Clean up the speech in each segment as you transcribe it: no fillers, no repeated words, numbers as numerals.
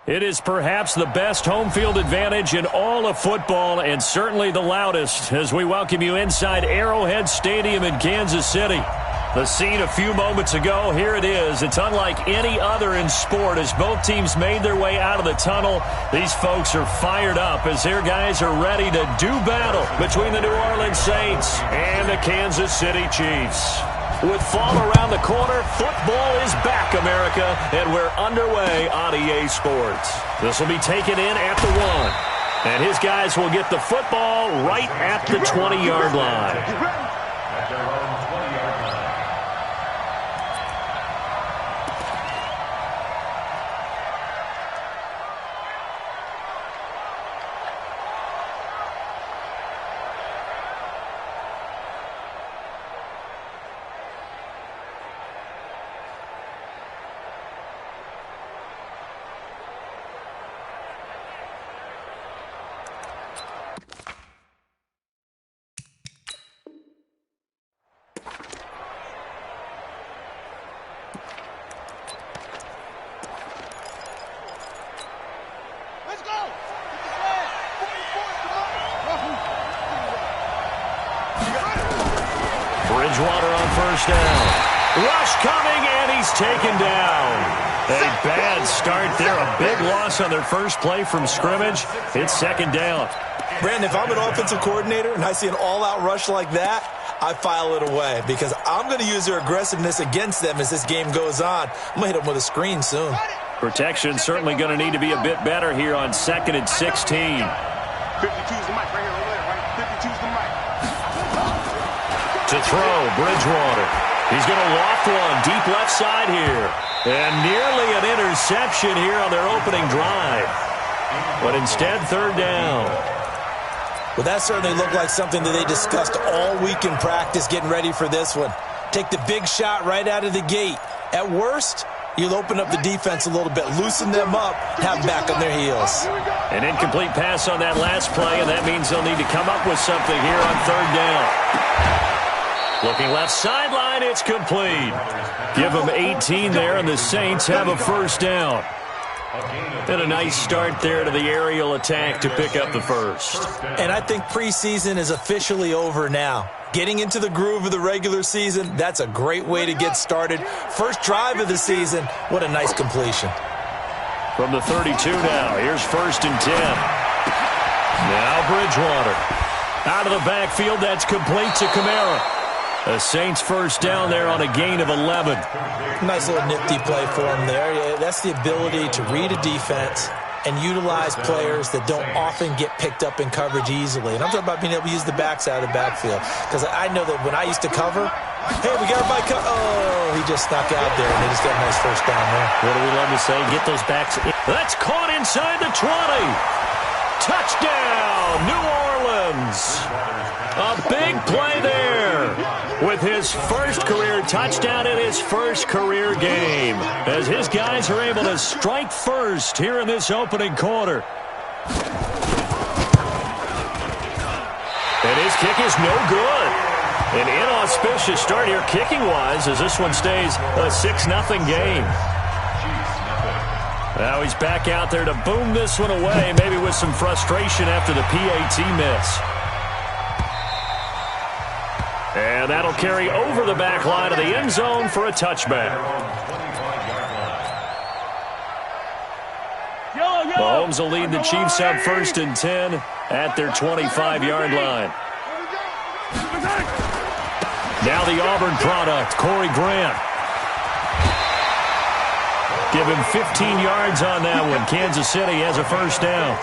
It is perhaps the best home field advantage in all of football and certainly the loudest as we welcome you inside Arrowhead Stadium in Kansas City. The scene a few moments ago, here it is. It's unlike any other in sport as both teams made their way out of the tunnel. These folks are fired up as their guys are ready to do battle between the New Orleans Saints and the Kansas City Chiefs. With fall around the corner, football is back, America, and we're underway on EA Sports. This will be taken in at the 1, and his guys will get the football right at the 20-yard line. Bridgewater on first down. Rush coming, and he's taken down. A bad start there. A big loss on their first play from scrimmage. It's second down. Brandon, if I'm an offensive coordinator and I see an all-out rush like that, I file it away because I'm going to use their aggressiveness against them as this game goes on. I'm going to hit them with a screen soon. Protection certainly going to need to be a bit better here on 2nd and 16. 52's the mic right here, over there, right? 52's the mic. To throw, Bridgewater. He's going to loft one deep left side here. And nearly an interception here on their opening drive. But instead, third down. Well, that certainly looked like something that they discussed all week in practice getting ready for this one. Take the big shot right out of the gate. At worst, you'll open up the defense a little bit, loosen them up, have them back on their heels. An incomplete pass on that last play, and that means they'll need to come up with something here on third down. Looking left sideline, it's complete. Give them 18 there, and the Saints have a first down. And a nice start there to the aerial attack to pick up the first. And I think preseason is officially over now. Getting into the groove of the regular season, that's a great way to get started. First drive of the season, what a nice completion. From the 32 now, here's 1st and 10. Now Bridgewater. Out of the backfield, that's complete to Kamara. The Saints first down there on a gain of 11. Nice little nifty play for him there. Yeah, that's the ability to read a defense and utilize players that don't often get picked up in coverage easily. And I'm talking about being able to use the backs out of the backfield. Because I know that when I used to cover, hey, we got everybody oh, he just snuck out there, and they just got a nice first down there. What do we love to say? Get those backs in. That's caught inside the 20. Touchdown, New Orleans. A big play there with his first career touchdown in his first career game as his guys are able to strike first here in this opening quarter. And his kick is no good. An inauspicious start here kicking-wise as this one stays a 6-0 game. Now he's back out there to boom this one away, maybe with some frustration after the PAT miss. And that'll carry over the back line of the end zone for a touchback. Mahomes will lead the Chiefs up 1st and 10 at their 25-yard line. Now the Auburn product, Corey Grant. Give him 15 yards on that one. Kansas City has a first down.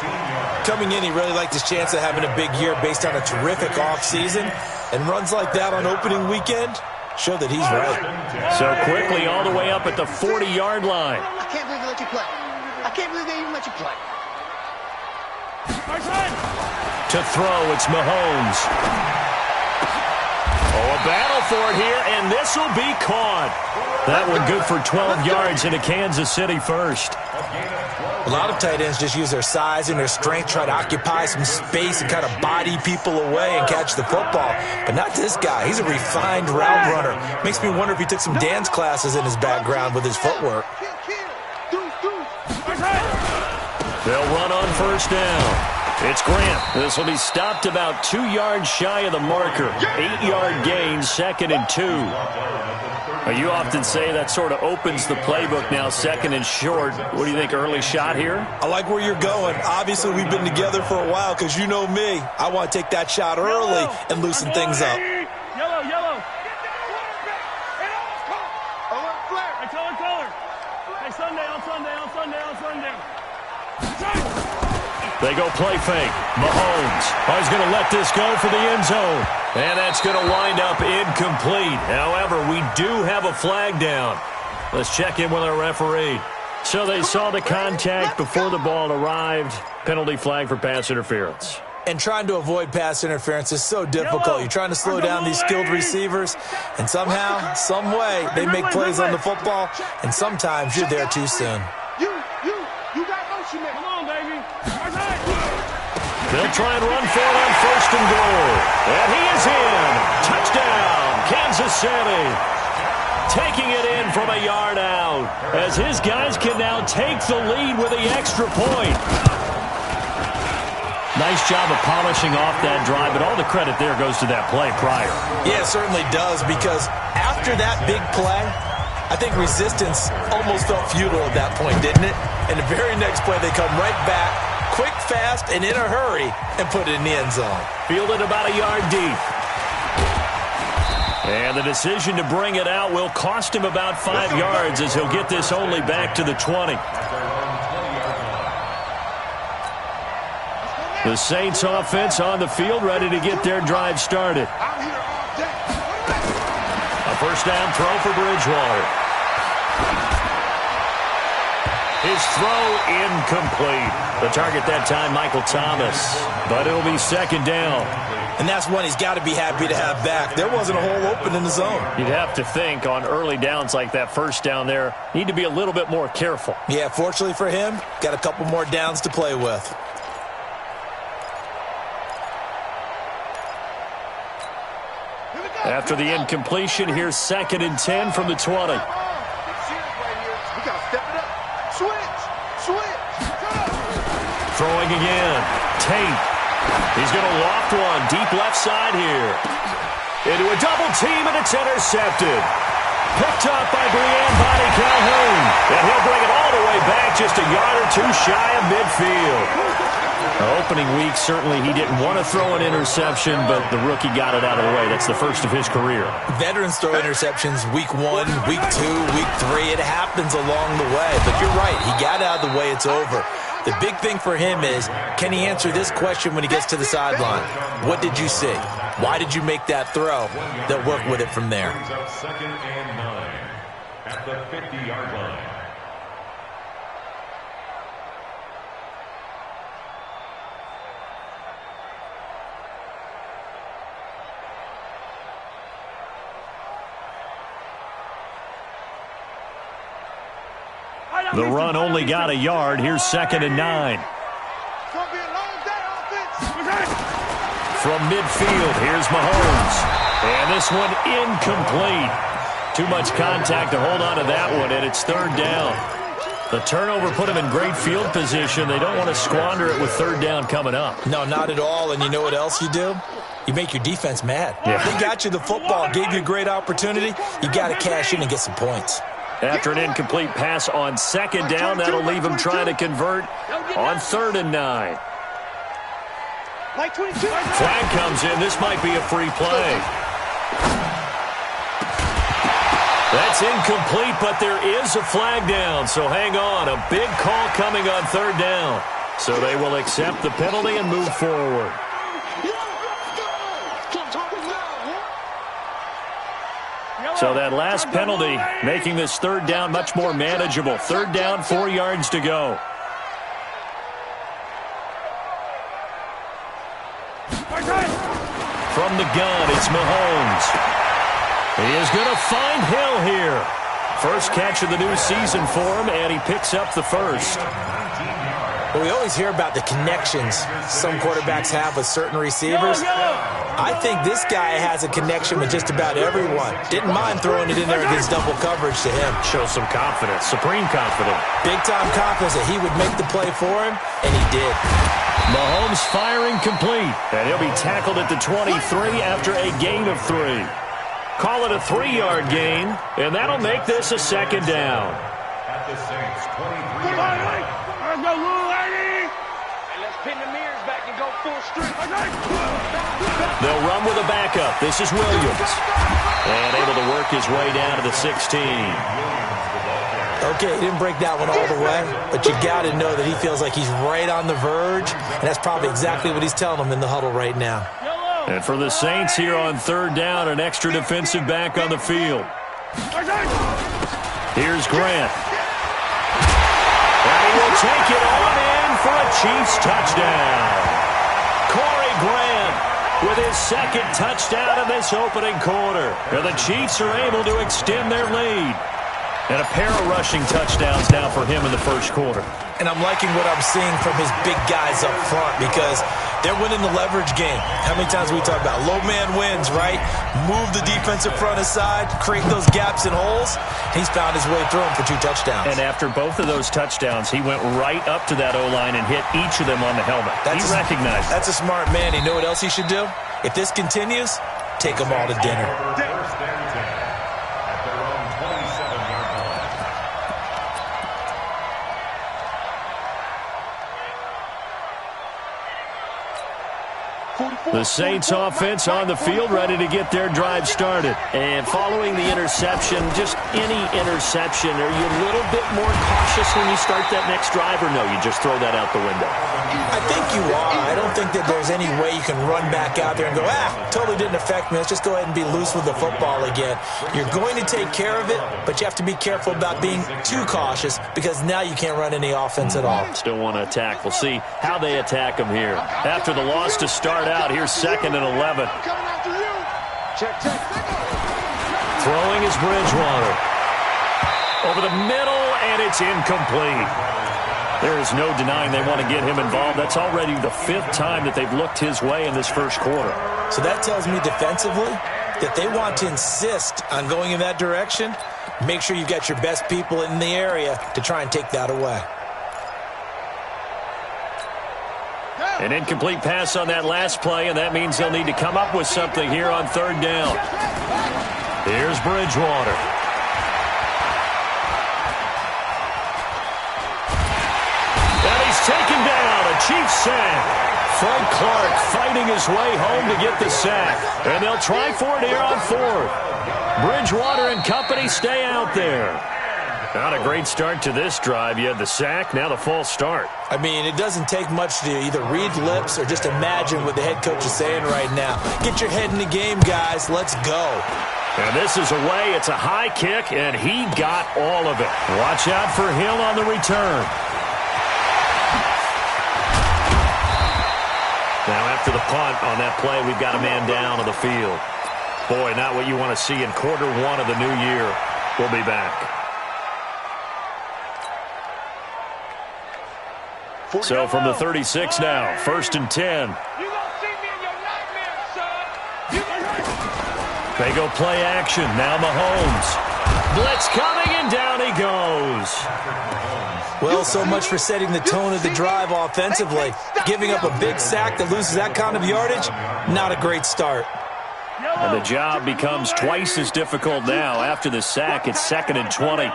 Coming in, he really liked his chance of having a big year based on a terrific offseason. And runs like that on opening weekend show that he's right. So quickly all the way up at the 40-yard line. I can't believe they let you play. I can't believe they even let you play. To throw, it's Mahomes. Oh, a battle for it here, and this will be caught. That one good for 12 yards into Kansas City first. A lot of tight ends just use their size and their strength, try to occupy some space and kind of body people away and catch the football. But not this guy. He's a refined route runner. Makes me wonder if he took some dance classes in his background with his footwork. They'll run on first down. It's Grant. This will be stopped about 2 yards shy of the marker. 8-yard gain, 2nd and 2. You often say that sort of opens the playbook now, 2nd and short. What do you think, early shot here? I like where you're going. Obviously, we've been together for a while because you know me. I want to take that shot early and loosen things up. Yellow. Hey, color. Hey, Sunday. They go play fake. Mahomes. He's going to let this go for the end zone. And that's going to wind up incomplete. However, we do have a flag down. Let's check in with our referee. So they saw the contact before the ball arrived. Penalty flag for pass interference. And trying to avoid pass interference is so difficult. You're trying to slow down these skilled receivers, and somehow, some way, they make plays on the football, and sometimes you're there too soon. You got motion there. Come on, baby. They'll try and run for it on first and goal. And he is in. Touchdown, Kansas City. Taking it in from a yard out, as his guys can now take the lead with the extra point. Nice job of polishing off that drive, but all the credit there goes to that play prior. Yeah, it certainly does, because after that big play, I think resistance almost felt futile at that point, didn't it? And the very next play, they come right back, quick, fast, and in a hurry, and put it in the end zone. Fielded about a yard deep. And the decision to bring it out will cost him about 5 yards, as he'll get this only back to the 20. The Saints offense on the field, ready to get their drive started. A first down throw for Bridgewater. His throw incomplete. The target that time, Michael Thomas. But it'll be 2nd down. And that's one he's got to be happy to have back. There wasn't a hole open in the zone. You'd have to think on early downs like that first down there, need to be a little bit more careful. Yeah, fortunately for him, got a couple more downs to play with. After the incompletion, here's 2nd and 10 from the 20. We got to step it up. Switch. Throwing again. Tate. He's going to loft one deep left side here. Into a double team, and it's intercepted. Picked up by Brian Bonnie Calhoun. And he'll bring it all the way back, just a yard or two shy of midfield. Opening week, certainly he didn't want to throw an interception, but the rookie got it out of the way. That's the first of his career. Veterans throw interceptions week 1, week 2, week 3. It happens along the way. But you're right. He got out of the way. It's over. The big thing for him is, can he answer this question when he gets to the sideline? What did you see? Why did you make that throw? They'll work with it from there. 2nd and 9 at the 50-yard line. The run only got a yard. Here's 2nd and 9. From midfield, here's Mahomes. And this one incomplete. Too much contact to hold on to that one, and it's 3rd down. The turnover put him in great field position. They don't want to squander it with 3rd down coming up. No, not at all. And you know what else you do? You make your defense mad. Yeah. They got you the football, gave you a great opportunity. You got to cash in and get some points. After an incomplete pass on 2nd down, that'll leave him trying to convert on 3rd and 9. Flag comes in. This might be a free play. That's incomplete, but there is a flag down, so hang on. A big call coming on 3rd down. So they will accept the penalty and move forward. So that last penalty making this 3rd down much more manageable. 3rd down, 4 yards to go. From the gun, it's Mahomes. He is going to find Hill here. First catch of the new season for him, and he picks up the first. Well, we always hear about the connections some quarterbacks have with certain receivers. I think this guy has a connection with just about everyone. Didn't mind throwing it in there against double coverage to him. Shows some confidence, supreme confidence. Big-time confidence that he would make the play for him, and he did. Mahomes firing complete, and he'll be tackled at the 23 after a gain of 3. Call it a 3-yard gain, and that'll make this a second down. At the Saints 23. Let's pin the mirrors back and go full street. They'll run with a backup. This is Williams. And able to work his way down to the 16. Okay, he didn't break that one all the way, but you got to know that he feels like he's right on the verge, and that's probably exactly what he's telling them in the huddle right now. And for the Saints here on 3rd down, an extra defensive back on the field. Here's Grant. And he will take it on in for a Chiefs touchdown. Corey Grant with his second touchdown in this opening quarter. And the Chiefs are able to extend their lead. And a pair of rushing touchdowns now for him in the first quarter. And I'm liking what I'm seeing from his big guys up front because they're winning the leverage game. How many times we talk about low man wins, right? Move the defensive front aside, create those gaps and holes. He's found his way through them for 2 touchdowns. And after both of those touchdowns, he went right up to that O-line and hit each of them on the helmet. He recognized it. That's a smart man. You know what else he should do? If this continues, take them all to dinner. First and 10 at their own 27-yard line. The Saints offense on the field, ready to get their drive started. And following the interception, just any interception, are you a little bit more cautious when you start that next drive, or no, you just throw that out the window? I think you are. I don't think that there's any way you can run back out there and go, totally didn't affect me. Let's just go ahead and be loose with the football again. You're going to take care of it, but you have to be careful about being too cautious because now you can't run any offense at all. Still want to attack. We'll see how they attack them here. After the loss to start out, here's 2nd and 11. Check. Throwing is Bridgewater. Over the middle, and it's incomplete. There is no denying they want to get him involved. That's already the 5th time that they've looked his way in this first quarter. So that tells me defensively that they want to insist on going in that direction. Make sure you've got your best people in the area to try and take that away. An incomplete pass on that last play, and that means they'll need to come up with something here on 3rd down. Here's Bridgewater. And he's taken down, a Chiefs sack. Frank Clark fighting his way home to get the sack. And they'll try for it here on 4th. Bridgewater and company stay out there. Not a great start to this drive. You had the sack, now the false start. I mean, it doesn't take much to either read lips or just imagine what the head coach is saying right now. Get your head in the game, guys. Let's go. And this is away. It's a high kick, and he got all of it. Watch out for Hill on the return. Now after the punt on that play, we've got a man down on the field. Boy, not what you want to see in quarter 1 of the new year. We'll be back. So from the 36 now, 1st and 10. You gonna see me in your nightmares, son. They go play action. Now Mahomes. Blitz coming, and down he goes. Well, so much for setting the tone of the drive offensively. Giving up a big sack that loses that kind of yardage, not a great start. And the job becomes twice as difficult now. After the sack, it's 2nd and 20.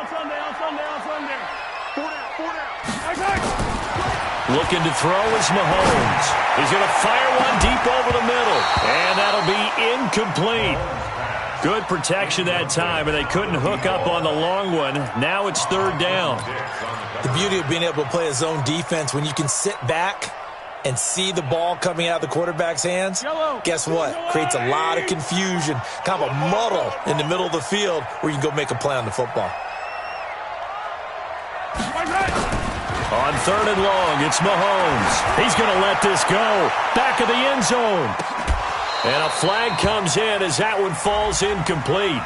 Looking to throw is Mahomes. He's going to fire one deep over the middle. And that'll be incomplete. Good protection that time, and they couldn't hook up on the long one. Now it's 3rd down. The beauty of being able to play a zone defense when you can sit back and see the ball coming out of the quarterback's hands, guess what? Creates a lot of confusion, kind of a muddle in the middle of the field where you can go make a play on the football. On 3rd and long, it's Mahomes. He's going to let this go. Back of the end zone. And a flag comes in as that one falls incomplete.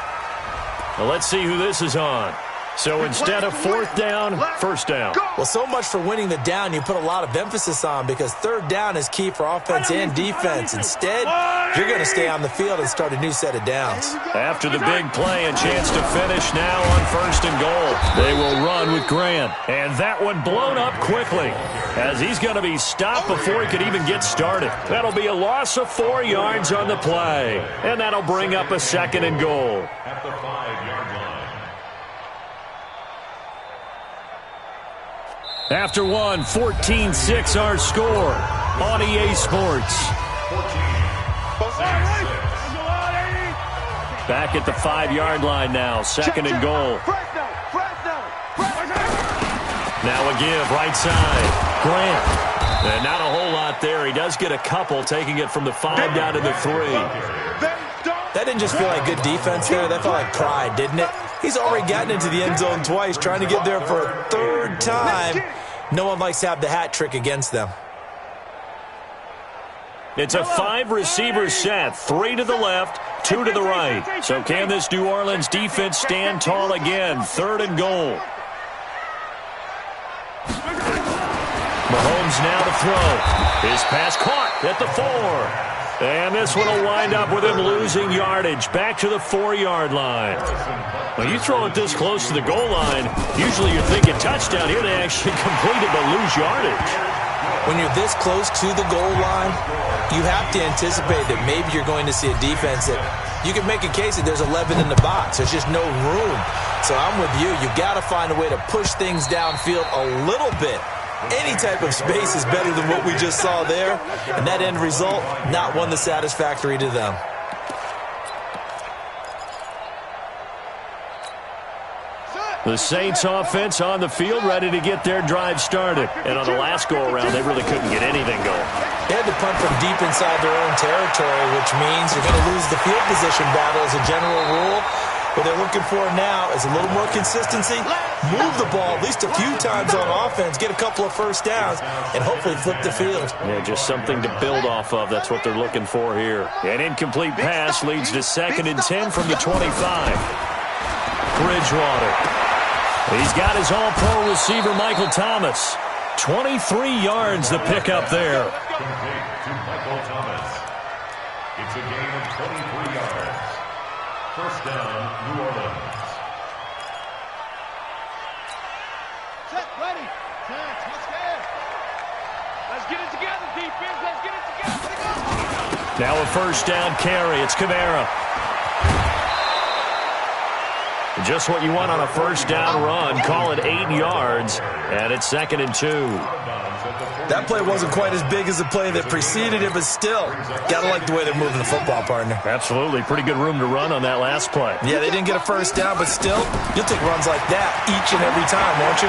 Well, let's see who this is on. So instead of fourth down, first down. Well, so much for winning the down you put a lot of emphasis on, because third down is key for offense and defense. Instead, you're going to stay on the field and start a new set of downs. After the big play, a chance to finish now on first and goal. They will run with Grant. And that one blown up quickly, as he's going to be stopped before he could even get started. That'll be a loss of 4 yards on the play. And that'll bring up a second and goal. At the 5-yard line. After one, 14-6 our score on EA Sports. Back at the 5-yard line now, second and goal. Now a give, right side. Grant. And not a whole lot there. He does get a couple, taking it from the 5 down to the 3. That didn't just feel like good defense there. That felt like pride, didn't it? He's already gotten into the end zone twice, trying to get there for a third time. No one likes to have the hat trick against them. It's a 5-receiver set, 3 to the left, 2 to the right. So can this New Orleans defense stand tall again? Third and goal. Mahomes now to throw. His pass caught at the 4. And this one will wind up with him losing yardage back to the 4-yard line. When you throw it this close to the goal line, usually you're thinking touchdown. Here they actually completed but lose yardage. When you're this close to the goal line, you have to anticipate that maybe you're going to see a defense that you can make a case that there's 11 in the box. There's just no room. So I'm with you. You've got to find a way to push things downfield a little bit. Any type of space is better than what we just saw there. And that end result, not one that's satisfactory to them. The Saints offense on the field, ready to get their drive started. And on the last go-around, they really couldn't get anything going. They had to punt from deep inside their own territory, which means you're going to lose the field position battle as a general rule. What they're looking for now is a little more consistency, move the ball at least a few times on offense, get a couple of first downs, and hopefully flip the field. Yeah, just something to build off of. That's what they're looking for here. An incomplete pass leads to 2nd and 10 from the 25. Bridgewater. He's got his all-pro receiver, Michael Thomas. 23 yards the pickup there. Complete to Michael Thomas. It's a gain of 23 yards. First down, New Orleans. Set, ready. Set, let's get it together, defense. Let's get it together. Now a first down carry. It's Kamara. Just what you want on a first down run. Call it 8 yards, and it's 2nd and 2. That play wasn't quite as big as the play that preceded it, but still, gotta like the way they're moving the football, partner. Absolutely. Pretty good room to run on that last play. Yeah, they didn't get a first down, but still, you'll take runs like that each and every time, won't you?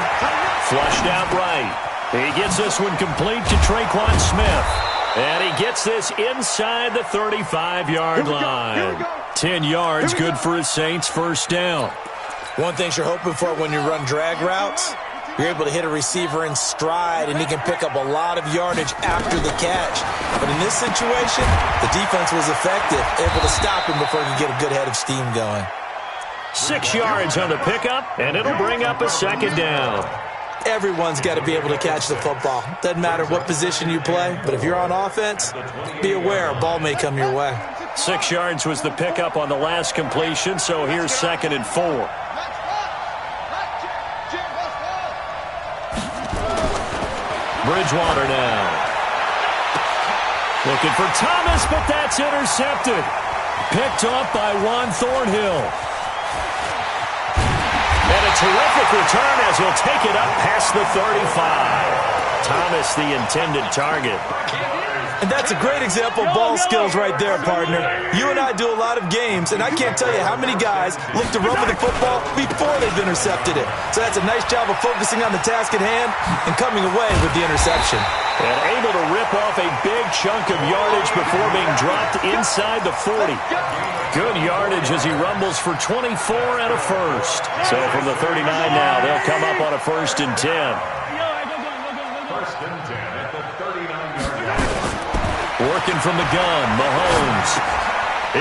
Flushed out right. He gets this one complete to Traquan Smith. And he gets this inside the 35-yard line. 10 yards, good for his Saints first down. One thing you're hoping for when you run drag routes, you're able to hit a receiver in stride, and he can pick up a lot of yardage after the catch. But in this situation, the defense was effective, able to stop him before he could get a good head of steam going. 6 yards on the pickup, and it'll bring up a second down. Everyone's got to be able to catch the football. Doesn't matter what position you play, but if you're on offense, be aware a ball may come your way. 6 yards was the pickup on the last completion, so here's 2nd and 4. Bridgewater now. Looking for Thomas, but that's intercepted. Picked off by Juan Thornhill. And a terrific return as he'll take it up past the 35. Thomas, the intended target. And that's a great example of ball skills right there, partner. You and I do a lot of games, and I can't tell you how many guys look to run with the football before they've intercepted it. So that's a nice job of focusing on the task at hand and coming away with the interception. And able to rip off a big chunk of yardage before being dropped inside the 40. Good yardage as he rumbles for 24 and a first. So from the 39 now, they'll come up on a 1st and 10. 1st and 10 at the 39-yard line. Working from the gun, Mahomes.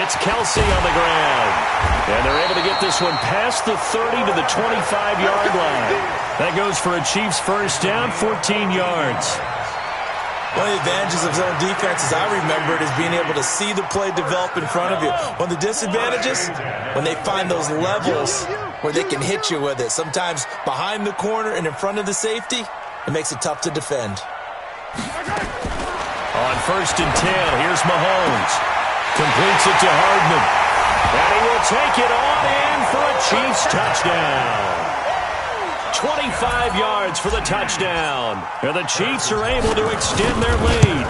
It's Kelsey on the ground. And they're able to get this one past the 30 to the 25-yard line. That goes for a Chiefs first down, 14 yards. One of the advantages of zone defense, as I remember it, is being able to see the play develop in front of you. One of the disadvantages, when they find those levels where they can hit you with it. Sometimes behind the corner and in front of the safety, it makes it tough to defend. On 1st and 10, here's Mahomes. Completes it to Hardman. And he will take it on in for a Chiefs touchdown. 25 yards for the touchdown. And the Chiefs are able to extend their lead.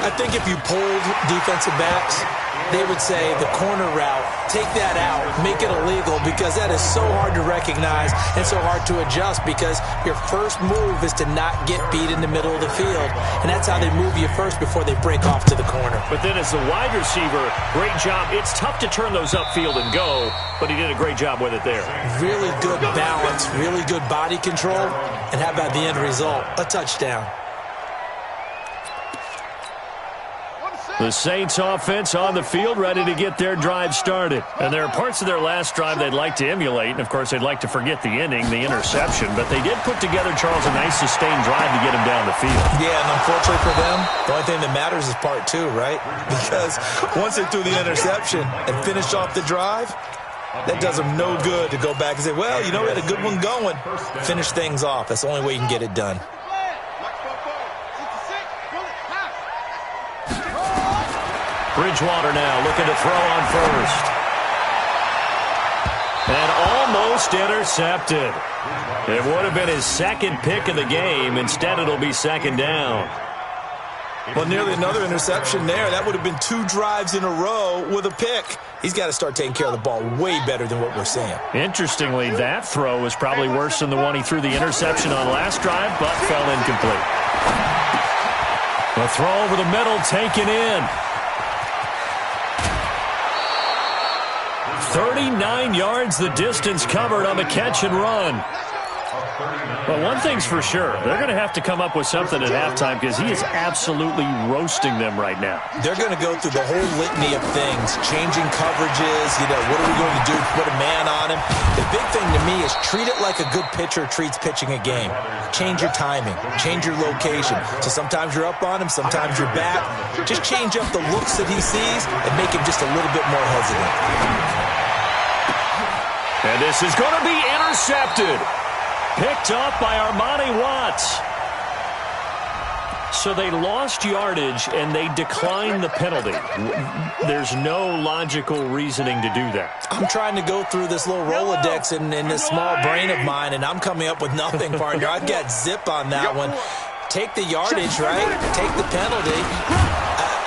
I think if you polled defensive backs, they would say the corner route, take that out, make it illegal, because that is so hard to recognize and so hard to adjust, because your first move is to not get beat in the middle of the field. And that's how they move you first before they break off to the corner. But then as the wide receiver, great job. It's tough to turn those upfield and go, but he did a great job with it there. Really good balance, really good body control, and how about the end result? A touchdown. The Saints offense on the field, ready to get their drive started. And there are parts of their last drive they'd like to emulate. And, of course, they'd like to forget the inning, the interception. But they did put together, Charles, a nice sustained drive to get him down the field. Yeah, and unfortunately for them, the only thing that matters is part two, right? Because once they threw the interception and finished off the drive, that does them no good to go back and say, well, you know, we had a good one going. Finish things off. That's the only way you can get it done. Bridgewater now looking to throw on first. And almost intercepted. It would have been his second pick of the game. Instead, it'll be second down. Well, nearly another interception there. That would have been 2 drives in a row with a pick. He's got to start taking care of the ball way better than what we're seeing. Interestingly, that throw was probably worse than the one he threw the interception on last drive, but fell incomplete. The throw over the middle taken in. 39 yards the distance covered on the catch and run. Well, one thing's for sure. They're going to have to come up with something at halftime, because he is absolutely roasting them right now. They're going to go through the whole litany of things, changing coverages, you know, what are we going to do to put a man on him? The big thing to me is treat it like a good pitcher treats pitching a game. Change your timing, change your location. So sometimes you're up on him, sometimes you're back. Just change up the looks that he sees and make him just a little bit more hesitant. And this is going to be intercepted. Picked up by Armani Watts. So they lost yardage, and they declined the penalty. There's no logical reasoning to do that. I'm trying to go through this little Rolodex in this small brain of mine, and I'm coming up with nothing, partner. I've got zip on that one. Take the yardage, right? Take the penalty.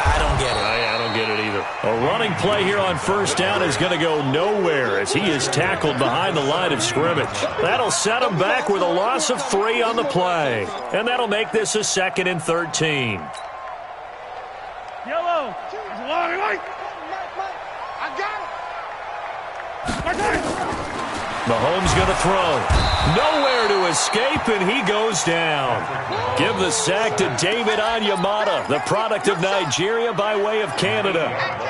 I don't get it. I don't get it either. A running play here on first down is going to go nowhere as he is tackled behind the line of scrimmage. That'll set him back with a loss of 3 on the play. And that'll make this a 2nd and 13. Yellow. I got it. Mahomes going to throw. Nowhere to escape, and he goes down. Give the sack to David Onyemata, the product of Nigeria by way of Canada.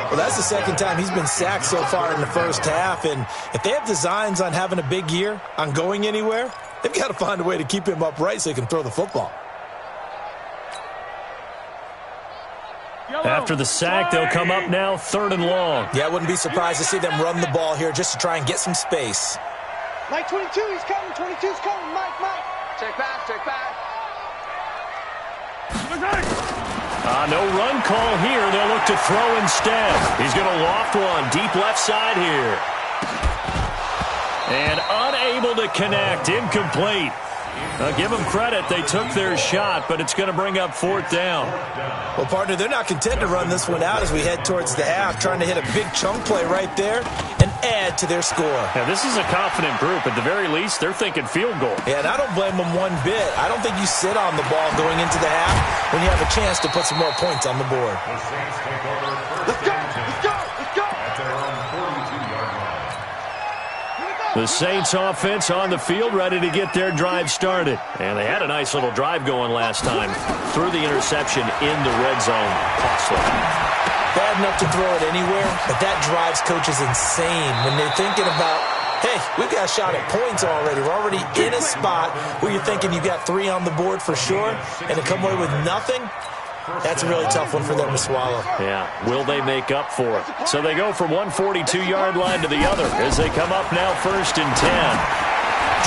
Well, that's the second time he's been sacked so far in the first half, and if they have designs on having a big year, on going anywhere, they've got to find a way to keep him upright so he can throw the football. After the sack, they'll come up now 3rd and long. Yeah, I wouldn't be surprised to see them run the ball here just to try and get some space. Mike 22, he's coming. 22's coming. Mike. Check back. No run call here. They'll look to throw instead. He's going to loft one deep left side here. And unable to connect. Incomplete. Give them credit. They took their shot, but it's going to bring up 4th down. Well, partner, they're not content to run this one out as we head towards the half, trying to hit a big chunk play right there and add to their score. Now, this is a confident group. At the very least, they're thinking field goal. Yeah, and I don't blame them one bit. I don't think you sit on the ball going into the half when you have a chance to put some more points on the board. Let's go. At their own 42-yard line. The Saints offense on the field, ready to get their drive started. And they had a nice little drive going last time. Threw the interception in the red zone. Costly. bad enough to throw it anywhere, but that drives coaches insane when they're thinking about, hey, we've got a shot at points already. We're already in a spot where you're thinking you got 3 on the board for sure, and to come away with nothing, that's a really tough one for them to swallow. Yeah, will they make up for it? So they go from one 42-yard line to the other as they come up now 1st and 10.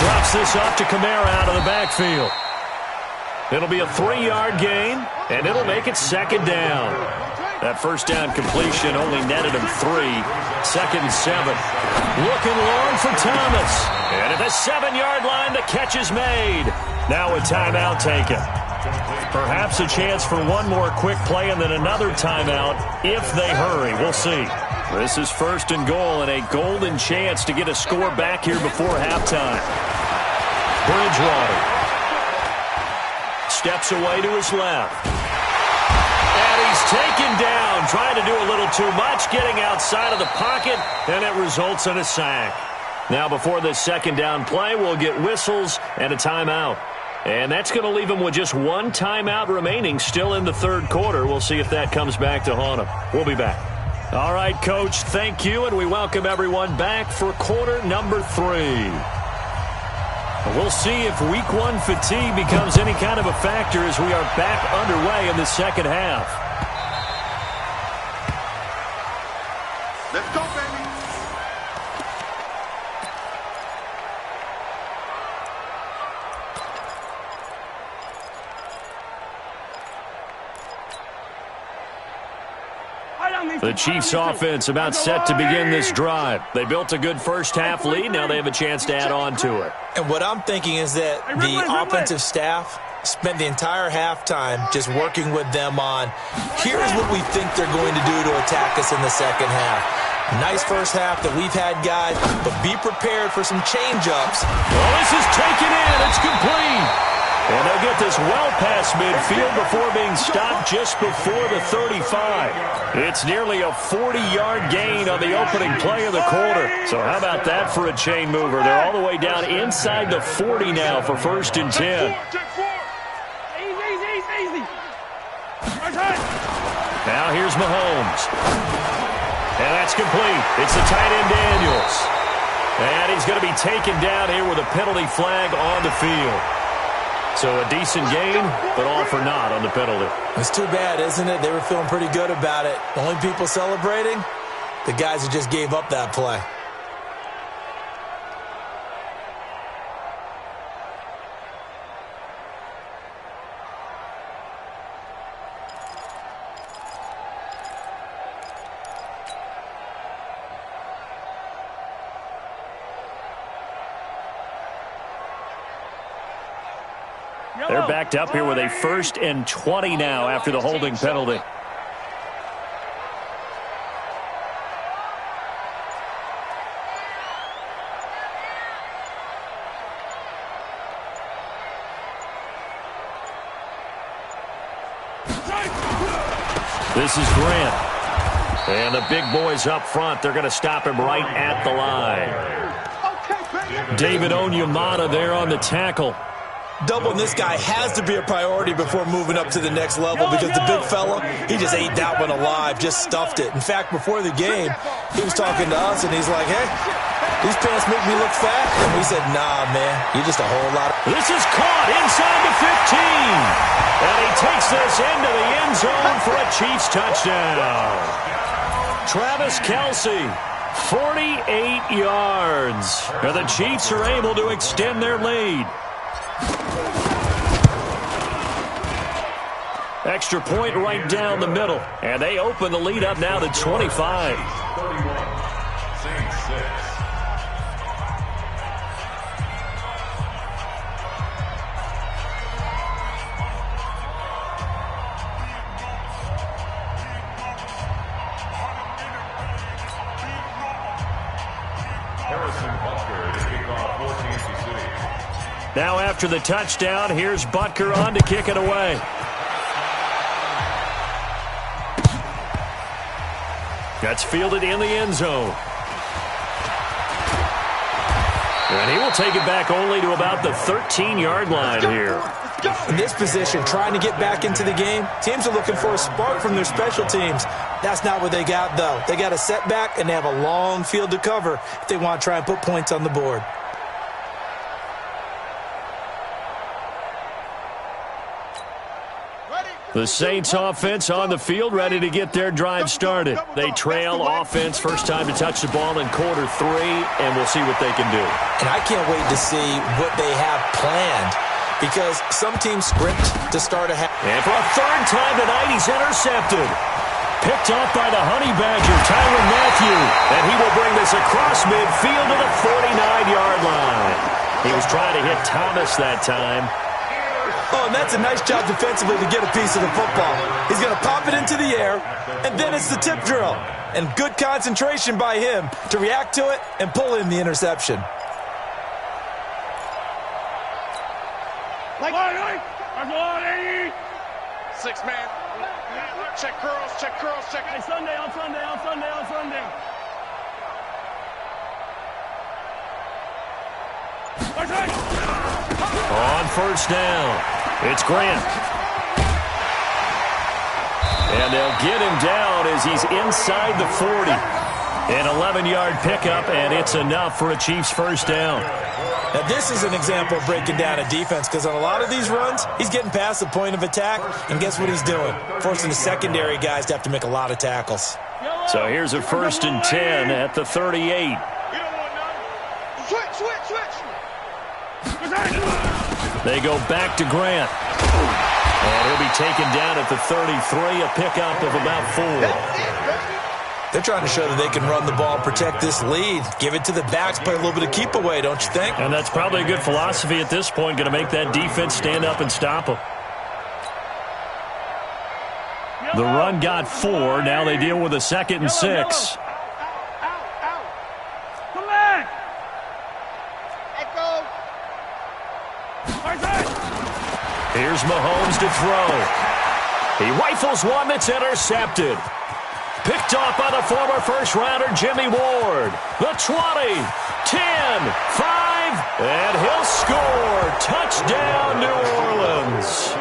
Drops this off to Kamara out of the backfield. It'll be a 3-yard gain, and it'll make it 2nd down. That first down completion only netted him 3. 2nd and 7. Looking long for Thomas. And at the 7-yard line, the catch is made. Now a timeout taken. Perhaps a chance for one more quick play and then another timeout if they hurry. We'll see. This is 1st and goal and a golden chance to get a score back here before halftime. Bridgewater steps away to his left. And he's taken down, trying to do a little too much, getting outside of the pocket, and it results in a sack. Now before this 2nd down play, we'll get whistles and a timeout. And that's going to leave him with just 1 timeout remaining still in the 3rd quarter. We'll see if that comes back to haunt him. We'll be back. All right, Coach, thank you, and we welcome everyone back for quarter number 3. We'll see if week 1 fatigue becomes any kind of a factor as we are back underway in the 2nd half. Let's go, baby. The Chiefs offense about set to begin this drive. They built a good first half lead. Now they have a chance to add on to it. And what I'm thinking is that the offensive staff spent the entire halftime just working with them on, here's what we think they're going to do to attack us in the 2nd half. Nice first half that we've had, guys, but be prepared for some change-ups. Well, this is taken in. It's complete. And they'll get this well past midfield before being stopped just before the 35. It's nearly a 40-yard gain on the opening play of the quarter. So how about that for a chain mover? They're all the way down inside the 40 now for 1st and 10. Easy. Now here's Mahomes. And that's complete. It's the tight end Daniels. And he's going to be taken down here with a penalty flag on the field. So a decent gain, but all for naught on the penalty. It's too bad, isn't it? They were feeling pretty good about it. The only people celebrating, the guys who just gave up that play. They're backed up here with a 1st and 20 now after the holding penalty. This is Grant. And the big boys up front, they're going to stop him right at the line. David Onyemata there on the tackle. Doubling this guy has to be a priority before moving up to the next level because the big fella, he just ate that one alive, just stuffed it. In fact, before the game, he was talking to us, and he's like, hey, these pants make me look fat. And we said, nah, man, you're just a whole lot. This is caught inside the 15. And he takes this into the end zone for a Chiefs touchdown. Travis Kelce, 48 yards. And the Chiefs are able to extend their lead. Extra point right down the middle. And they open the lead up now to 25. 31, Saints 6. Harrison Butker to kick off for Kansas City. Now after the touchdown, here's Butker on to kick it away. That's fielded in the end zone. And he will take it back only to about the 13-yard line here. In this position, trying to get back into the game, teams are looking for a spark from their special teams. That's not what they got, though. They got a setback, and they have a long field to cover if they want to try and put points on the board. The Saints offense on the field, ready to get their drive started. They trail offense, first time to touch the ball in quarter 3, and we'll see what they can do. And I can't wait to see what they have planned, because some teams script to start a half. And for a third time tonight, he's intercepted. Picked off by the Honey Badger, Tyrann Mathieu. And he will bring this across midfield to the 49-yard line. He was trying to hit Thomas that time. Oh, and that's a nice job defensively to get a piece of the football. He's going to pop it into the air, and then it's the tip drill. And good concentration by him to react to it and pull in the interception. Six man. Check curls, check curls, check. Hey, Sunday, on Sunday, on Sunday, on Sunday. On first down, it's Grant. And they'll get him down as he's inside the 40. An 11-yard pickup, and it's enough for a Chiefs first down. Now, this is an example of breaking down a defense, because on a lot of these runs, he's getting past the point of attack, and guess what he's doing? Forcing the secondary guys to have to make a lot of tackles. So here's a 1st and 10 at the 38. Switch. They go back to Grant. And he'll be taken down at the 33, a pickup of about 4. They're trying to show that they can run the ball, protect this lead, give it to the backs, play a little bit of keep away, don't you think? And that's probably a good philosophy at this point, going to make that defense stand up and stop them. The run got 4. Now they deal with a 2nd and 6. Come back. Echo. Here's Mahomes to throw. He rifles one that's intercepted. Picked off by the former first-rounder Jimmy Ward. The 20, 10, 5, and he'll score. Touchdown, New Orleans.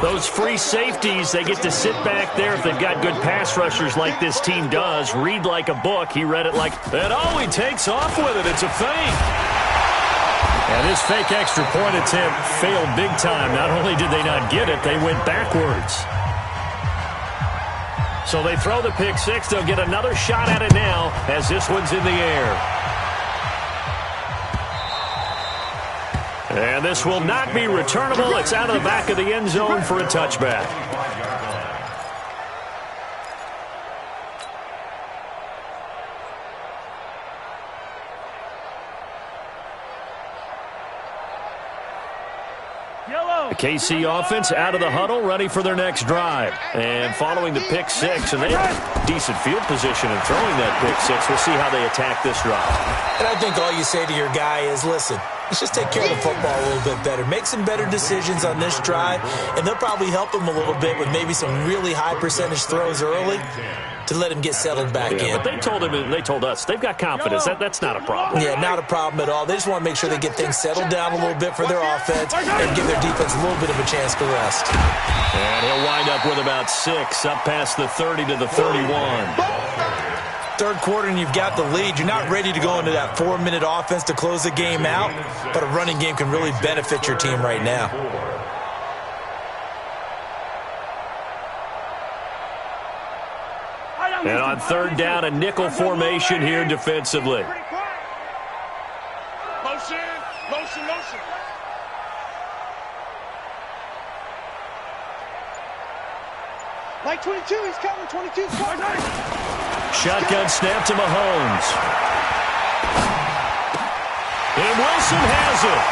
Those free safeties, they get to sit back there if they've got good pass rushers like this team does. Read like a book. He read it like, and oh, he takes off with it. It's a fake. And this fake extra point attempt failed big time. Not only did they not get it, they went backwards. So they throw the pick 6. They'll get another shot at it now as this one's in the air. And this will not be returnable. It's out of the back of the end zone for a touchback. The KC offense out of the huddle, ready for their next drive. And following the pick 6, and they have decent field position in throwing that pick 6. We'll see how they attack this drive. And I think all you say to your guy is, listen, let's just take care of the football a little bit better. Make some better decisions on this drive, and they'll probably help him a little bit with maybe some really high percentage throws early to let him get settled back in. But they told us they've got confidence. That's not a problem. Yeah, not a problem at all. They just want to make sure they get things settled down a little bit for their offense and give their defense a little bit of a chance to rest. And he'll wind up with about 6 up past the 30 to the 31. Third quarter and you've got the lead. You're not ready to go into that 4-minute offense to close the game out, but a running game can really benefit your team right now. And on third down, a nickel formation here defensively. Motion. Like 22, he's coming. 22's coming. Shotgun snap to Mahomes. And Wilson has it.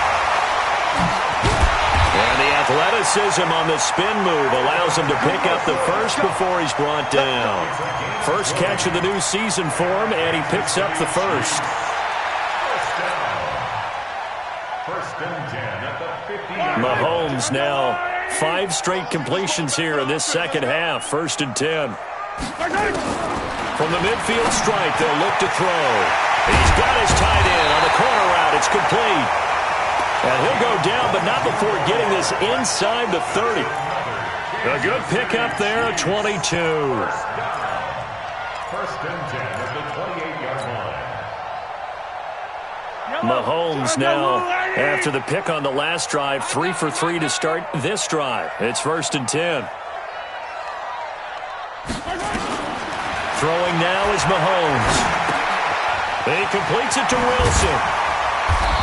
And the athleticism on the spin move allows him to pick up the first before he's brought down. First catch of the new season for him, and he picks up the first. First and 10 at the 50. Mahomes now 5 straight completions here in this second half. First and 10. From the midfield stripe, they'll look to throw. He's got his tight end on the corner route. It's complete. And he'll go down, but not before getting this inside the 30. A good pickup there at 22. First and 10 at the 28-yard line. Mahomes now, after the pick on the last drive, 3 for 3 to start this drive. It's first and 10. Throwing now is Mahomes. He completes it to Wilson.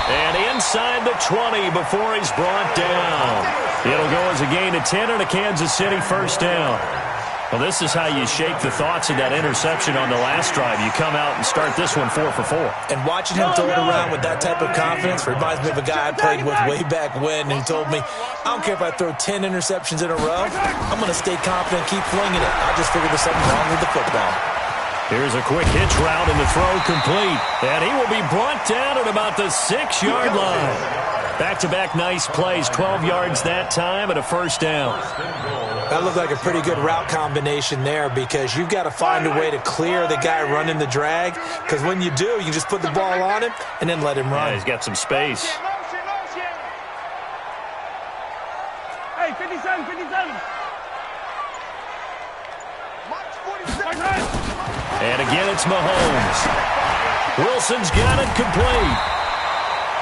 And inside the 20 before he's brought down. It'll go as a gain of 10 and a Kansas City first down. Well, this is how you shake the thoughts of that interception on the last drive. You come out and start this one 4 for 4. And watching him throw it around with that type of confidence reminds me of a guy I played with way back when, and he told me, I don't care if I throw 10 interceptions in a row, I'm going to stay confident and keep flinging it. I just figured there's something wrong with the football. Here's a quick hitch route and the throw complete. And he will be brought down at about the 6-yard line. Back-to-back nice plays, 12 yards that time and a first down. That looked like a pretty good route combination there because you've got to find a way to clear the guy running the drag, because when you do, you can just put the ball on him and then let him run. Yeah, he's got some space. Hey, 57, 57. And again, it's Mahomes. Wilson's got it complete.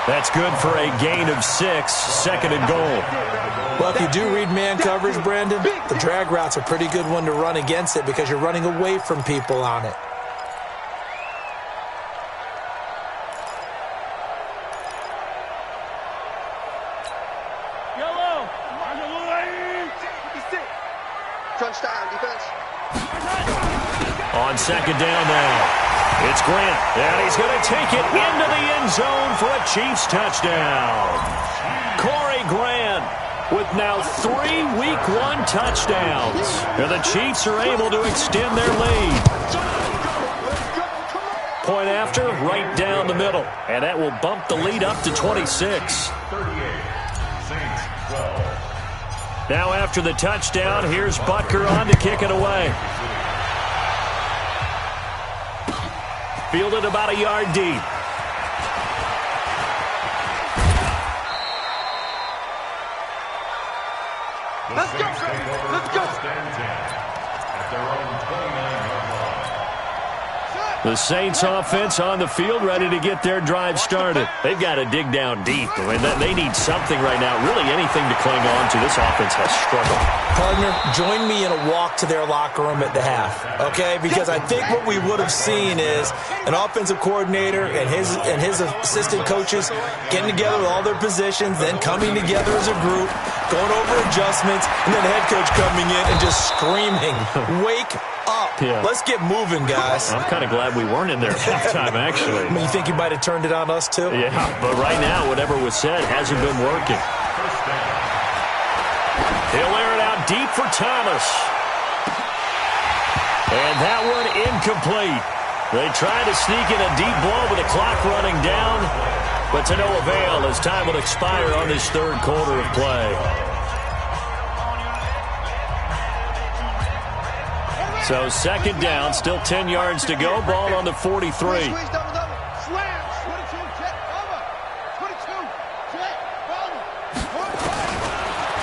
That's good for a gain of 6, second and goal. Well, if you do read man coverage, Brandon, the drag route's a pretty good one to run against it because you're running away from people on it. Yellow. Touchdown, defense. On second down now. It's Grant, and he's going to take it into the end zone for a Chiefs touchdown. Corey Grant with now 3 Week 1 touchdowns. And the Chiefs are able to extend their lead. Point after, right down the middle. And that will bump the lead up to 26. 38, Saints 12. Now after the touchdown, here's Butker on to kick it away. Fielded about a yard deep. Let's go, let's go. At their own 29-yard line. The Saints offense on the field ready to get their drive started. They've got to dig down deep. I mean, they need something right now, really anything to cling on to. This offense has struggled. Partner, join me in a walk to their locker room at the half, okay? Because I think what we would have seen is an offensive coordinator and his assistant coaches getting together with all their positions, then coming together as a group, going over adjustments, and then the head coach coming in and just screaming, "Wake up. Yeah. Let's get moving, guys." I'm kind of glad we weren't in there at halftime, actually. I mean, you think you might have turned it on us, too? Yeah, but right now, whatever was said hasn't been working. He'll air it out deep for Thomas. And that one incomplete. They tried to sneak in a deep blow with the clock running down, but to no avail as time will expire on this third quarter of play. So second down, still 10 yards to go. Ball on the 43.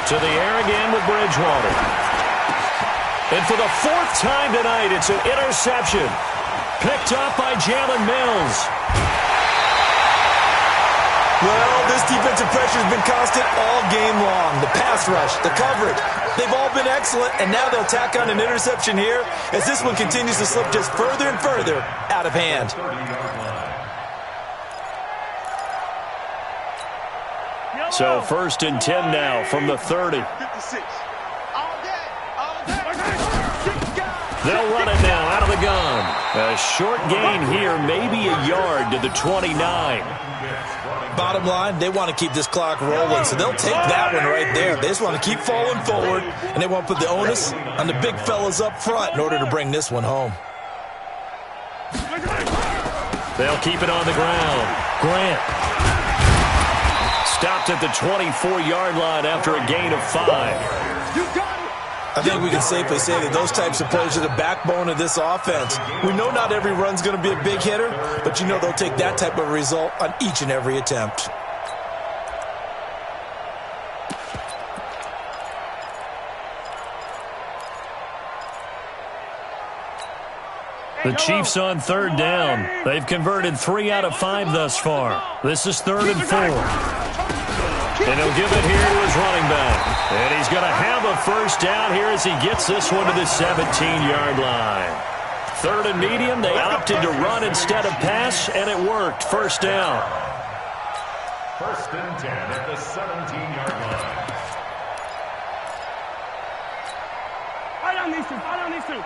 To the air again with Bridgewater. And for the 4th time tonight, it's an interception. Picked up by Jalen Mills. Well, this defensive pressure has been constant all game long. The pass rush, the coverage, they've all been excellent, and now they'll tack on an interception here as this one continues to slip just further and further out of hand. So first and 10 now from the 30. They'll run it now out of the gun. A short gain here, maybe a yard to the 29. Bottom line, they want to keep this clock rolling, so they'll take that one right there. They just want to keep falling forward, and they want to put the onus on the big fellas up front in order to bring this one home. They'll keep it on the ground. Grant. Stopped at the 24-yard line after a gain of 5. I think we can safely say that those types of plays are the backbone of this offense. We know not every run's going to be a big hitter, but you know they'll take that type of result on each and every attempt. The Chiefs on third down. They've converted 3 out of 5 thus far. This is 3rd and 4. And he'll give it here to his running back. And he's going to have a first down here as he gets this one to the 17-yard line. 3rd and medium. They opted to run instead of pass, and it worked. First down. 1st and 10 at the 17-yard line. Fight on these two. Fight on these two.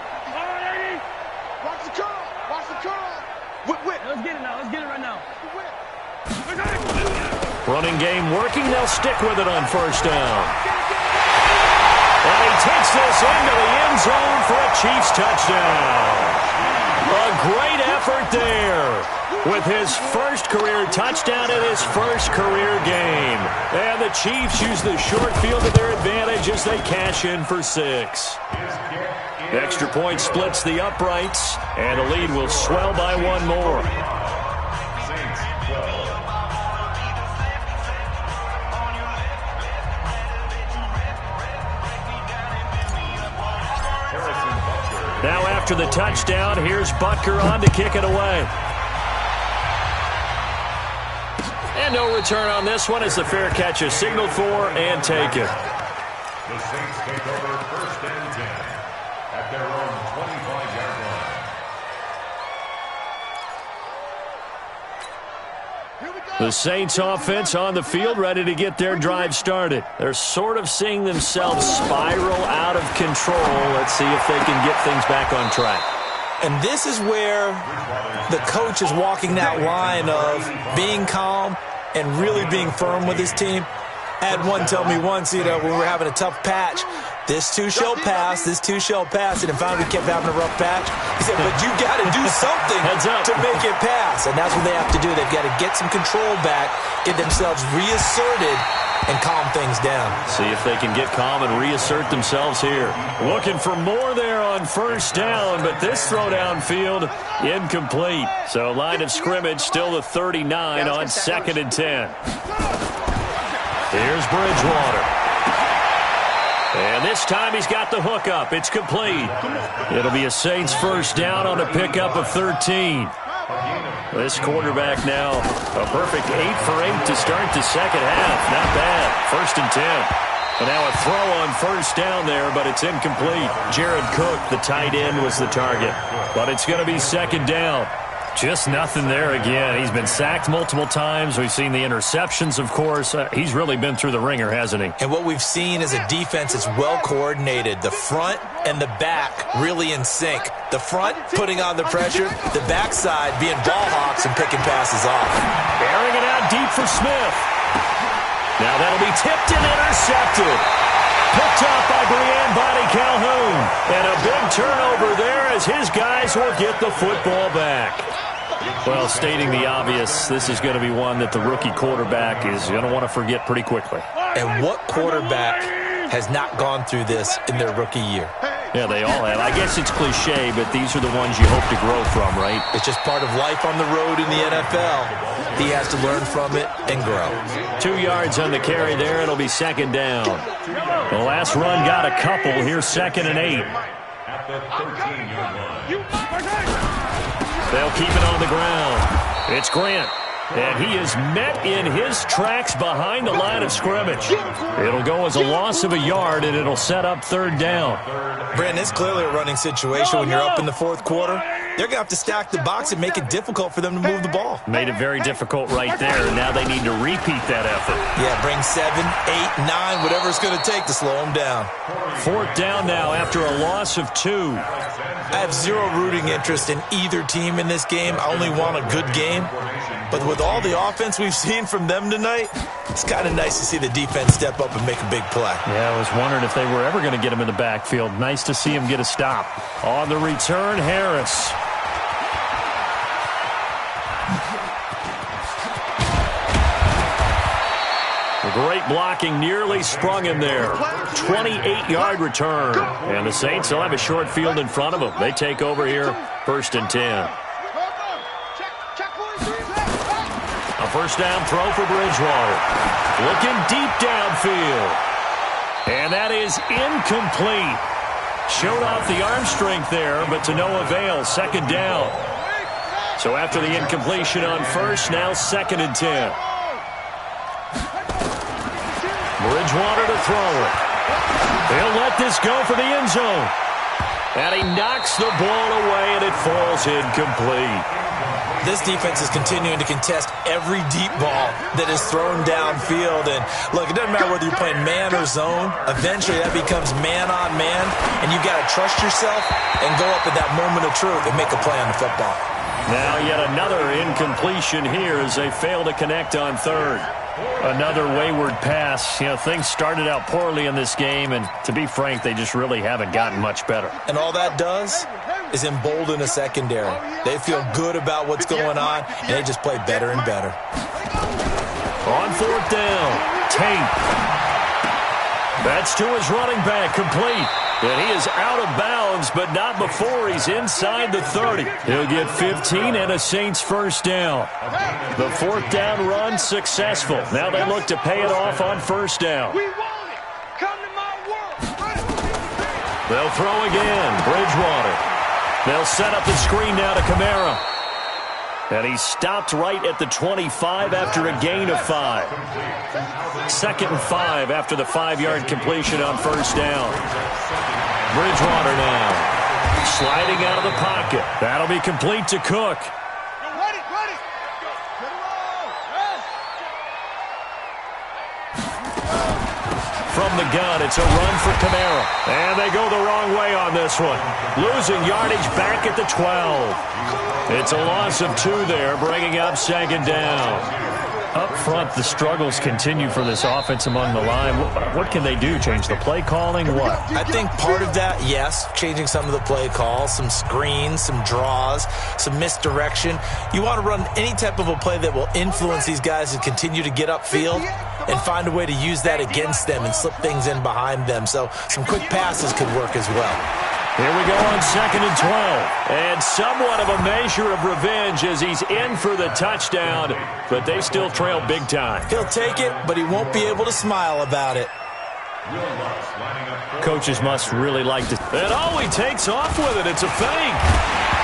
Watch the curl. Watch the curl. Whip. Let's get it now. Let's get it right now. Whip. Running game working. They'll stick with it on first down. And he takes this into the end zone for a Chiefs touchdown. A great effort there with his first career touchdown in his first career game. And the Chiefs use the short field to their advantage as they cash in for 6. Extra point splits the uprights, and the lead will swell by 1 more. Saints 12. Now after the touchdown, here's Butker on to kick it away. And no return on this one as the fair catch is signaled for and taken. The Saints take over 1st and 10 at their own 25-yard line. The Saints offense on the field ready to get their drive started. They're sort of seeing themselves spiral out of control. Let's see if they can get things back on track. And this is where the coach is walking that line of being calm and really being firm with his team. I had one tell me once, when we were having a tough patch, this too shall pass, this too shall pass. And finally we kept having a rough patch. He said, but you got to do something to make it pass. And that's what they have to do. They've got to get some control back, get themselves reasserted, and calm things down. See if they can get calm and reassert themselves here. Looking for more there on first down, but this throw downfield incomplete. So line of scrimmage still the 39 on 2nd and 10. Here's Bridgewater. And this time he's got the hook up. It's complete. It'll be a Saints first down on a pickup of 13. This quarterback now a perfect 8 for 8 to start the second half. Not bad. 1st and 10. And now a throw on first down there, but it's incomplete. Jared Cook, the tight end, was the target. But it's going to be 2nd down. Just nothing there again. He's been sacked multiple times. We've seen the interceptions, of course. He's really been through the ringer, hasn't he? And what we've seen is a defense that's well coordinated. The front and the back really in sync. The front putting on the pressure, the backside being ball hawks and picking passes off. Airing it out deep for Smith. Now that'll be tipped and intercepted. Picked off by Brian Body Calhoun. And a big turnover there as his guys will get the football back. Well, stating the obvious, this is going to be one that the rookie quarterback is going to want to forget pretty quickly. And what quarterback has not gone through this in their rookie year? Yeah, they all have. I guess it's cliche, but these are the ones you hope to grow from, right? It's just part of life on the road in the NFL. He has to learn from it and grow. 2 yards on the carry there. It'll be 2nd down. The last run got a couple. Here's 2nd and 8. At the 13-yard line. They'll keep it on the ground. It's Grant. And he is met in his tracks behind the line of scrimmage. It'll go as a loss of a yard, and it'll set up 3rd down. Brandon, it's clearly a running situation when you're up in the 4th quarter. They're going to have to stack the box and make it difficult for them to move the ball. Made it very difficult right there, and now they need to repeat that effort. Yeah, bring 7, 8, 9, whatever it's going to take to slow them down. 4th down now after a loss of 2. I have zero rooting interest in either team in this game. I only want a good game. But with all the offense we've seen from them tonight, it's kind of nice to see the defense step up and make a big play. Yeah, I was wondering if they were ever going to get him in the backfield. Nice to see him get a stop. On the return, Harris. The great blocking nearly sprung him there. 28-yard return. And the Saints will have a short field in front of them. They take over here, 1st and 10. A first down throw for Bridgewater. Looking deep downfield. And that is incomplete. Showed off the arm strength there, but to no avail. Second down. So after the incompletion on first, now 2nd and 10. Bridgewater to throw it. He'll let this go for the end zone. And he knocks the ball away, and it falls incomplete. This defense is continuing to contest every deep ball that is thrown downfield. And, look, it doesn't matter whether you're playing man or zone. Eventually, that becomes man-on-man, and you've got to trust yourself and go up at that moment of truth and make a play on the football. Now yet another incompletion here as they fail to connect on third. Another wayward pass. You know, things started out poorly in this game, and to be frank, they just really haven't gotten much better. And all that does is embolden a secondary. They feel good about what's going on, and they just play better and better. On 4th down, Tate. That's to his running back, complete. And he is out of bounds, but not before he's inside the 30. He'll get 15 and a Saints first down. The 4th down run successful. Now they look to pay it off on 1st down. We want it. Come to my world. They'll throw again. Bridgewater. They'll set up the screen now to Kamara. And he stopped right at the 25 after a gain of 5. 2nd and 5 after the 5-yard completion on 1st down. Bridgewater now. Sliding out of the pocket. That'll be complete to Cook. Ready. From the gun, it's a run for Kamara. And they go the wrong way on this one. Losing yardage back at the 12. It's a loss of 2 there, bringing up 2nd down. Up front, the struggles continue for this offense among the line. What can they do? Change the play calling? What? I think part of that, yes, changing some of the play calls, some screens, some draws, some misdirection. You want to run any type of a play that will influence these guys to continue to get upfield and find a way to use that against them and slip things in behind them. So some quick passes could work as well. Here we go on 2nd and 12. And somewhat of a measure of revenge as he's in for the touchdown, but they still trail big time. He'll take it, but he won't be able to smile about it. Coaches must really like to. And oh, he takes off with it. It's a fake.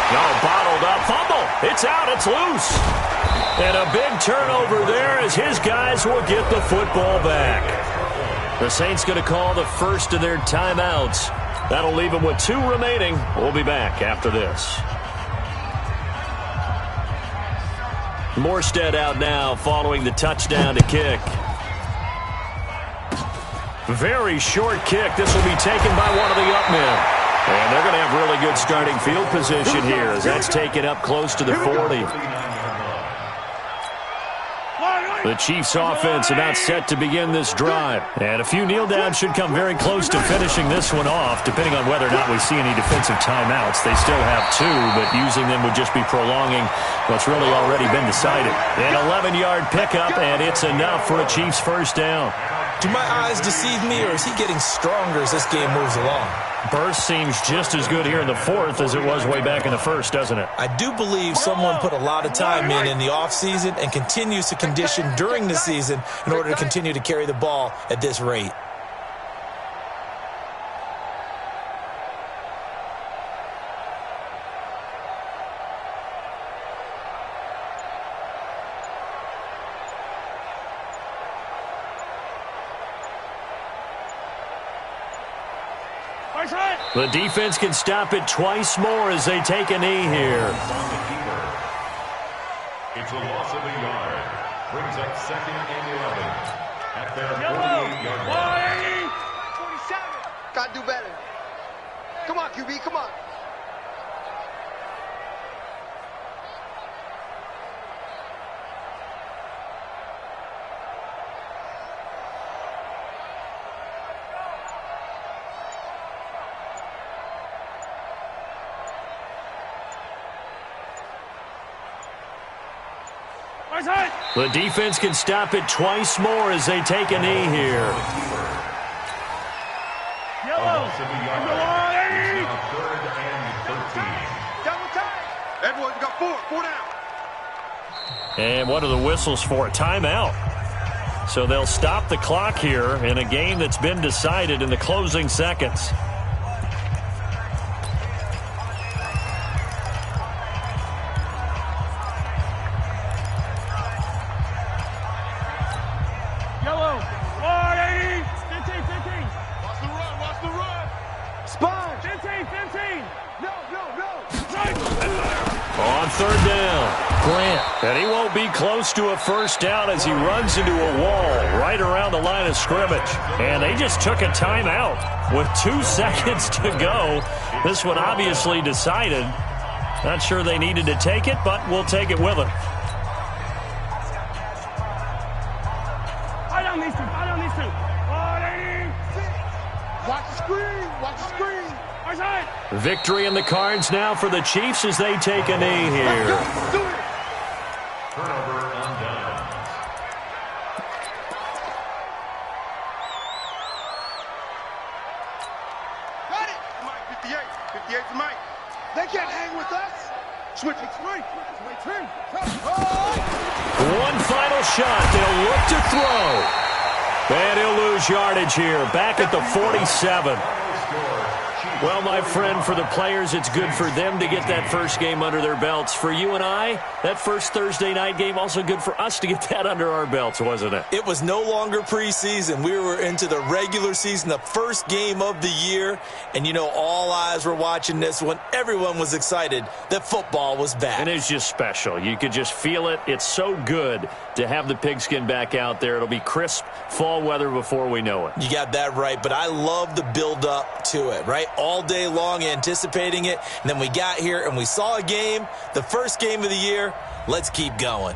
No, bottled up. Fumble. It's out. It's loose. And a big turnover there as his guys will get the football back. The Saints going to call the first of their timeouts. That'll leave them with 2 remaining. We'll be back after this. Morstead out now following the touchdown to kick. Very short kick. This will be taken by one of the up men. And they're going to have really good starting field position here as that's taken up close to the 40. The Chiefs offense about set to begin this drive. And a few kneel downs should come very close to finishing this one off, depending on whether or not we see any defensive timeouts. They still have 2, but using them would just be prolonging what's really already been decided. An 11-yard pickup, and it's enough for a Chiefs first down. Do my eyes deceive me, or is he getting stronger as this game moves along? Burst seems just as good here in the 4th as it was way back in the 1st, doesn't it? I do believe someone put a lot of time in the offseason and continues to condition during the season in order to continue to carry the ball at this rate. The defense can stop it twice more as they take a knee here. It's a loss of a yard. Brings up 2nd and 11 at their 48-yard line. 47. Got to do better. Come on, QB, come on. The defense can stop it twice more as they take a knee here. Yellow. Third and 13. Double time. Everyone got 4 down. And what are the whistles for? A timeout. So they'll stop the clock here in a game that's been decided in the closing seconds. third down. Grant. And he won't be close to a first down as he runs into a wall right around the line of scrimmage. And they just took a timeout with 2 seconds to go. This one obviously decided. Not sure they needed to take it, but we'll take it with them. Watch the screen. Watch the screen. Victory in the cards now for the Chiefs as they take a knee here. Turnover on downs. Got it. Mike, 58. 58 to Mike. They can't hang with us. Switch it. One final shot. They'll look to throw. And he'll lose yardage here. Back at the 47. Well, my friend, for the players, it's good for them to get that first game under their belts. For you and I, that first Thursday night game, also good for us to get that under our belts, wasn't it? It was no longer preseason. We were into the regular season, the first game of the year. And, you know, all eyes were watching this one. Everyone was excited that football was back. And it's just special. You could just feel it. It's so good to have the pigskin back out there. It'll be crisp fall weather before we know it. You got that right, but I love the build-up to it, right? All day long anticipating it, and then we got here and we saw a game, the first game of the year. Let's keep going.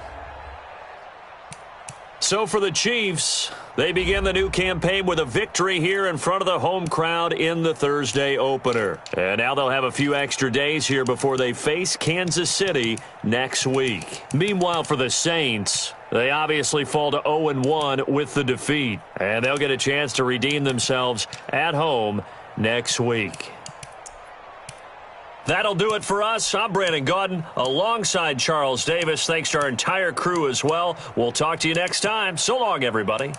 So for the Chiefs, they begin the new campaign with a victory here in front of the home crowd in the Thursday opener. And now they'll have a few extra days here before they face Kansas City next week. Meanwhile, for the Saints, they obviously fall to 0-1 with the defeat. And they'll get a chance to redeem themselves at home next week. That'll do it for us. I'm Brandon Gaudin alongside Charles Davis. Thanks to our entire crew as well. We'll talk to you next time. So long, everybody.